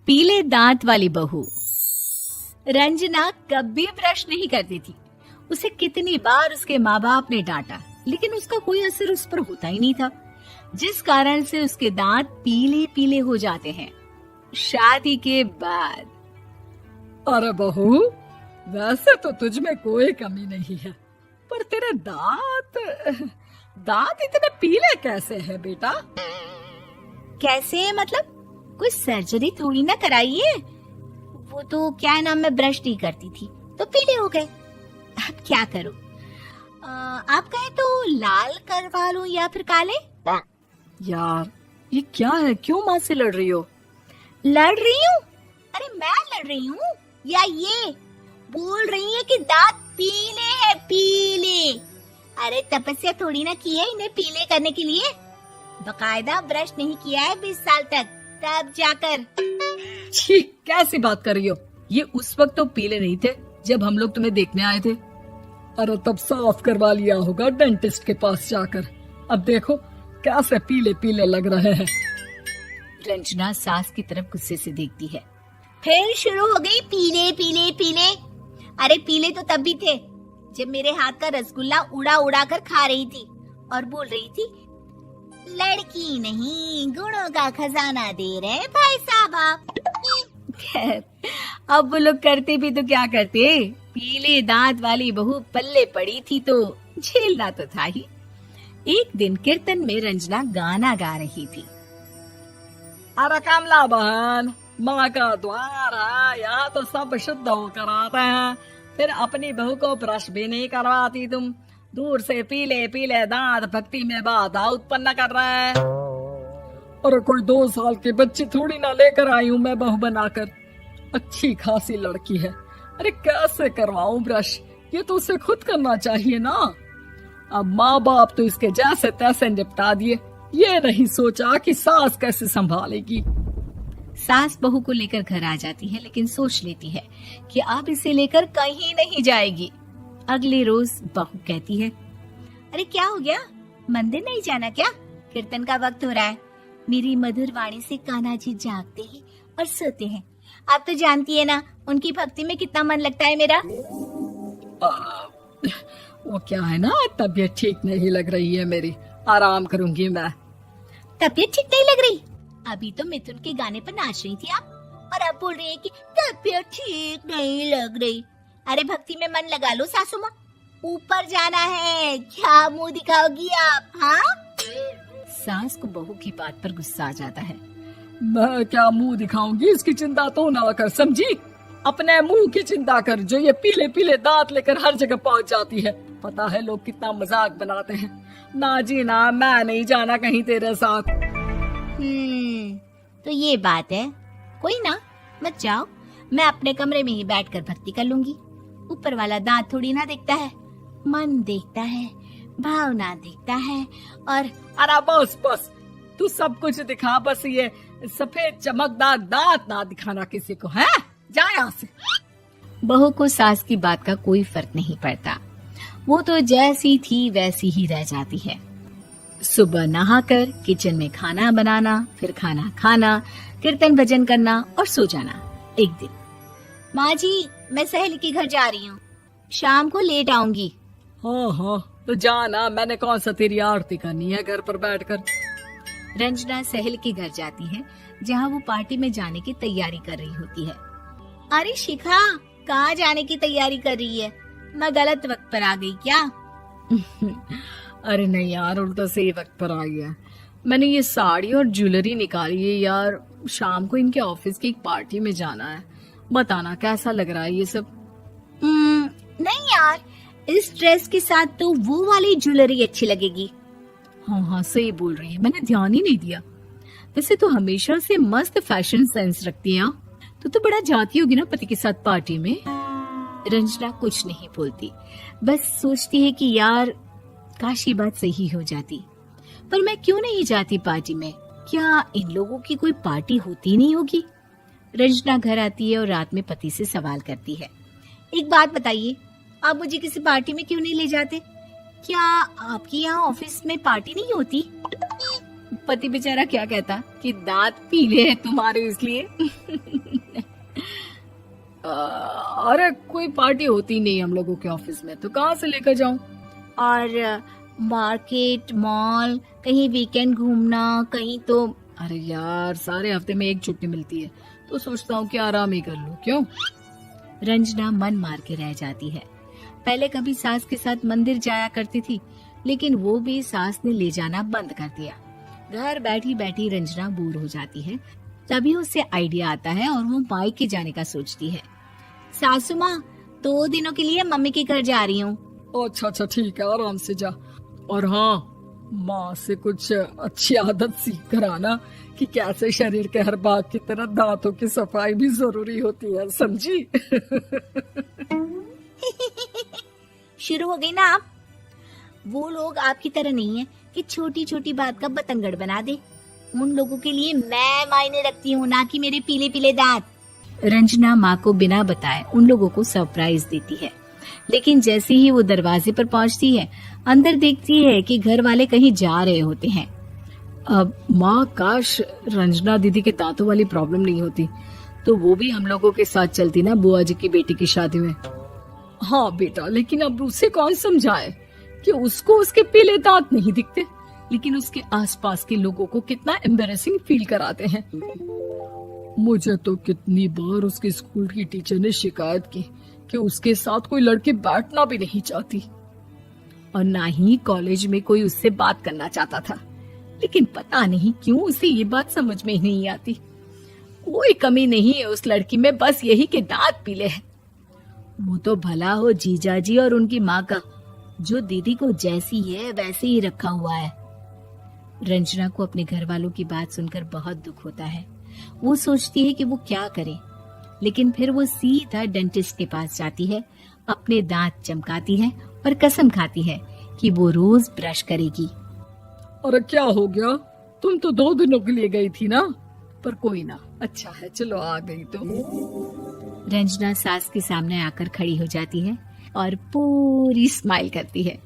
पीले दांत वाली बहू। रंजना कभी ब्रश नहीं करती थी। उसे कितनी बार उसके माँ बाप ने डांटा, लेकिन उसका कोई असर उस पर होता ही नहीं था, जिस कारण से उसके दांत पीले पीले हो जाते हैं। शादी के बाद अरे बहू, वैसे तो तुझ में कोई कमी नहीं है, पर तेरे दांत इतने पीले कैसे हैं बेटा? कैसे मतलब? कोई सर्जरी थोड़ी ना कराई है। वो तो क्या नाम, मैं ब्रश नहीं करती थी तो पीले हो गए। अब क्या करूं? आप कहें तो लाल करवा लूं या फिर काले? यार ये क्या है, क्यों माँ से लड़ रही हो? लड़ रही हूँ? अरे मैं लड़ रही हूँ या ये बोल रही है कि दांत पीले हैं, पीले। अरे तपस्या थोड़ी ना की है इन्हें पीले करने के लिए। बकायदा ब्रश नहीं किया है 20 साल तक, तब जाकर। छी, कैसी बात कर रही हो? ये उस वक्त तो पीले नहीं थे जब हम लोग तुम्हें देखने आए थे। अरे तब साफ करवा लिया होगा डेंटिस्ट के पास जाकर। अब देखो कैसे पीले पीले लग रहे हैं। रंजना सास की तरफ गुस्से से देखती है। फिर शुरू हो गई पीले पीले पीले। अरे पीले तो तब भी थे जब मेरे हाथ का रसगुल्ला उड़ा उड़ा कर खा रही थी और बोल रही थी, लड़की नहीं गुणों का खजाना दे रहे भाई साहब आप। खैर, अब वो लोग करते भी तो क्या करते, पीले दांत वाली बहू पल्ले पड़ी थी तो झेलना तो था ही। एक दिन कीर्तन में रंजना गाना गा रही थी। अरे कमला बहन, माँ का द्वार है, यहाँ तो सब शुद्ध होकर आते हैं, फिर अपनी बहू को ब्रश भी नहीं करवाती तुम। दूर से पीले पीले दांत भक्ति में बाधा उत्पन्न कर रहे हैं। अरे कोई 2 साल की बच्ची थोड़ी ना लेकर आई हूँ मैं बहू बनाकर। अच्छी खासी लड़की है, अरे कैसे करवाऊं ब्रश? ये तो उसे खुद करना चाहिए ना। अब माँ बाप तो इसके जैसे तैसे निपटा दिए, ये नहीं सोचा कि सास कैसे संभालेगी। सास बहू को लेकर घर आ जाती है, लेकिन सोच लेती है कि अब इसे लेकर कहीं नहीं जाएगी। अगले रोज बहू कहती है, अरे क्या हो गया, मंदिर नहीं जाना क्या? कीर्तन का वक्त हो रहा है। मेरी मधुर वाणी से कान्हा जी जागते हैं और सोते हैं। आप तो जानती है ना उनकी भक्ति में कितना मन लगता है मेरा। वो क्या है ना, तबीयत ठीक नहीं लग रही है मेरी, आराम करूंगी मैं। तबीयत ठीक नहीं लग रही? अभी तो मिथुन के गाने पर नाच रही थी आप, और अब बोल रही है कि तबीयत ठीक नहीं लग रही। अरे भक्ति में मन लगा लो सासू माँ, ऊपर जाना है, क्या मुंह दिखाओगी आप? हाँ? सास को बहू की बात पर गुस्सा आ जाता है। मैं क्या मुंह दिखाऊंगी, इसकी चिंता तो ना कर, समझी? अपने मुंह की चिंता कर, जो ये पीले पीले दांत लेकर हर जगह पहुंच जाती है। पता है लोग कितना मजाक बनाते हैं। ना जी ना, मैं नहीं जाना कहीं तेरे साथ। तो ये बात है, कोई ना, मत जाओ, मैं अपने कमरे में ही बैठकर भक्ति कर लूंगी। ऊपर वाला दांत थोड़ी ना देखता है, मन देखता है, भावना देखता है। और अरे बस बस, तू सब कुछ दिखा, बस ये सफेद चमकदार दांत ना दिखाना किसी को, है? जा यहाँ से। बहू को सास की बात का कोई फर्क नहीं पड़ता, वो तो जैसी थी वैसी ही रह जाती है। सुबह नहाकर किचन में खाना बनाना, फिर खाना खाना, कीर्तन भजन करना और सो जाना। एक दिन, माँ जी मैं सहेली के घर जा रही हूँ, शाम को लेट आऊंगी। हाँ हाँ तो जाना, मैंने कौन सा तेरी आरती करनी है घर पर बैठकर। रंजना सहेली के घर जाती है, जहाँ वो पार्टी में जाने की तैयारी कर रही होती है। अरे शिखा, कहाँ जाने की तैयारी कर रही है? मैं गलत वक्त पर आ गई क्या? अरे नहीं यार, उल्टा सही वक्त पर आ गया। मैंने ये साड़ी और ज्वेलरी निकाली है यार, शाम को इनके ऑफिस की एक पार्टी में जाना है। बताना कैसा लग रहा है ये सब? नहीं यार, इस ड्रेस के साथ तो वो वाली ज्वेलरी अच्छी लगेगी। हाँ हाँ सही बोल रही है, मैंने ध्यान ही नहीं दिया। वैसे तो हमेशा से मस्त फैशन सेंस रखती है। तो बड़ा जाती होगी ना पति के साथ पार्टी में। रंजना कुछ नहीं बोलती, बस सोचती है कि यार काश ये बात सही हो जाती, पर मैं क्यों नहीं जाती पार्टी में? क्या इन लोगों की कोई पार्टी होती नहीं होगी? रंजना घर आती है और रात में पति से सवाल करती है, एक बात बताइए, आप मुझे किसी पार्टी में क्यों नहीं ले जाते? क्या आपकी यहाँ ऑफिस में पार्टी नहीं होती? पति बेचारा क्या कहता कि दांत पीले हैं तुम्हारे इसलिए। अरे कोई पार्टी होती नहीं हम लोगों के ऑफिस में, तो कहाँ से लेकर जाऊं? और मार्केट, मॉल, कहीं वीकेंड घूमना, कहीं तो। अरे यार, सारे हफ्ते में एक छुट्टी मिलती है, तो सोचता हूँ कि आराम ही कर लूं। क्यों? रंजना मन मार के रह जाती है। पहले कभी सास के साथ मंदिर जाया करती थी, लेकिन वो भी सास ने ले जाना बंद कर दिया। घर बैठी बैठी रंजना बोर हो जाती है। तभी उसे आइडिया आता है और वो मायके जाने का सोचती है। सासू माँ, 2 दिनों के लिए मम्मी के घर जा रही हूँ। अच्छा अच्छा, ठीक है, आराम से जा। और हाँ, माँ से कुछ अच्छी आदत सीख कर आना कि कैसे शरीर के हर भाग की तरह दांतों की सफाई भी जरूरी होती है, समझी? शुरू हो गई ना आप। वो लोग आपकी तरह नहीं है कि छोटी छोटी बात का बतंगड़ बना दे। उन लोगों के लिए मैं मायने रखती हूँ, ना कि मेरे पीले पीले दांत। रंजना माँ को बिना बताए उन लोगों को सरप्राइज देती है, लेकिन जैसे ही वो दरवाजे पर पहुंचती है, अंदर देखती है कि घर वाले कहीं जा रहे होते हैं। अब माँ, काश रंजना दीदी के दांतों वाली प्रॉब्लम नहीं होती, तो वो भी हम लोगों के साथ चलती ना बुआ जी की बेटी की शादी में। हाँ बेटा, लेकिन अब उसे कौन समझाए कि उसको उसके पीले दांत नहीं दिखते, लेकिन उसके आसपास के लोगों को कितना एम्बैरेसिंग फील कराते हैं। मुझे तो कितनी बार उसके स्कूल की टीचर ने शिकायत की कि उसके साथ कोई लड़की बैठना भी नहीं चाहती, और ना ही कॉलेज में कोई उससे बात करना चाहता था। लेकिन पता नहीं क्यों उसे ये बात समझ में ही नहीं आती। कोई कमी नहीं है उस लड़की में, बस यही कि दांत पीले हैं। वो तो भला हो जीजा जी और उनकी माँ का, जो दीदी को जैसी है वैसे ही रखा हुआ है। रंजना को अपने घर वालों की बात सुनकर बहुत दुख होता है। वो सोचती है कि वो क्या करे, लेकिन फिर वो सीधा डेंटिस्ट के पास जाती है, अपने दांत चमकाती है और कसम खाती है कि वो रोज ब्रश करेगी। अरे क्या हो गया? तुम तो 2 दिनों के लिए गई थी ना, पर कोई ना, अच्छा है, चलो आ गई तो। रंजना सास के सामने आकर खड़ी हो जाती है और पूरी स्माइल करती है,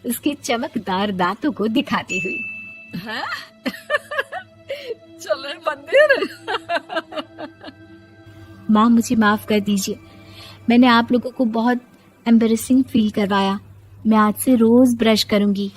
उसके चमकदार दांतों को दिखाती हुई। हैं? चले मंदिर। माँ, मुझे माफ कर दीजिए, मैंने आप लोगों को बहुत एम्बैरेसिंग फील करवाया। मैं आज से रोज ब्रश करूंगी।